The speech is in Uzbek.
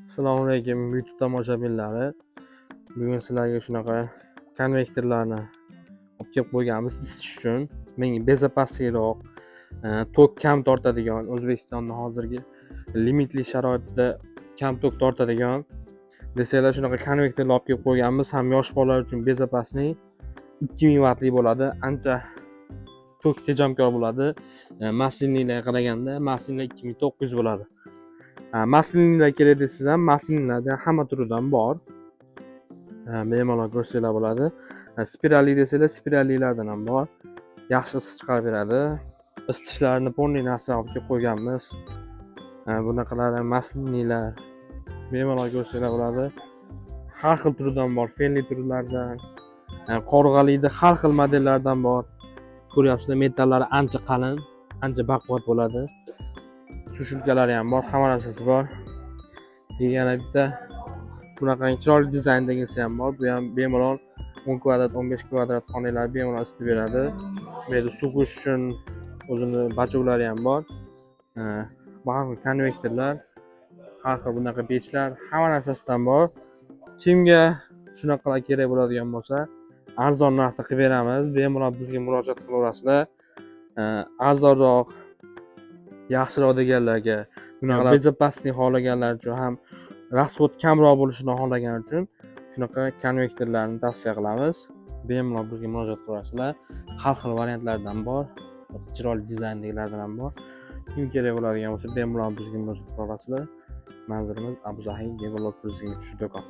Assalomu alaykum YouTube tomoshabinlari. Bugun sizlarga shunaqa konvektorlarni olib kelib qo'yganmiz isitish uchun. Menga bezopasliroq, tok kam tortadigan, O'zbekistonda hozirgi limitli sharoitida kam tok tortadigan desanglar shunaqa konvektorlar olib kelib qo'yganmiz. Ham yosh bolalar uchun bezopasli 2000 vatli bo'ladi. Ancha tok tejamkor bo'ladi. Maslinlarga qaraganda maslinlar 2900 bo'ladi. Maslinlar kerak desangiz ham maslinlarda hamma turidan bor. Bemalol ko'rsanglar bo'ladi. Spirali desanglar spiralilardan ham bor. Yaxshi issiq chiqarib beradi. Isitishlarni polniy narsa olib kelib qo'yganmiz. Bunaqalar maslinlar bemalol ko'rsanglar bo'ladi. Har xil turidan bor, fenli turlardan, qorg'alida har xil modellardan bor. Ko'ryapsizlar, metallari ancha qalin, ancha baquvvat bo'ladi. Sushilkalari ham bor, hamma narsasi bor. Yana bitta bunaqa chiroyli dizayndagisi ham bor. Bu ham bemalol 10 kvadrat, 15 kvadrat xonalar bemalol isitib beradi. Bu yerda suv quyish uchun o'zini bachoklari ham bor. Har xil konvektorlar, har xil bunaqa pechlar, hamma narsasidan bor. Kimga shunaqalar kerak bo'ladigan bo'lsa, arzon narxda qilib beramiz. Bemalol bizga murojaat qilaverasizlar. Arzonroq, yaxshiroq deganlarga, bunaqa bezopaslik xohlaganlar uchun ham rasxod kamroq bo'lishini xohlagan uchun shunaqa konvektorlarni tavsiya qilamiz. Bemalol bizga murojaat qilasizlar. Har xil variantlardan bor, chiroyli dizayndagilardan ham bor. Kim kerak bo'ladigan bo'lsa bemalol bizga murojaat qilasizlar. Manzilimiz Abu Zahiy Developers do'kon.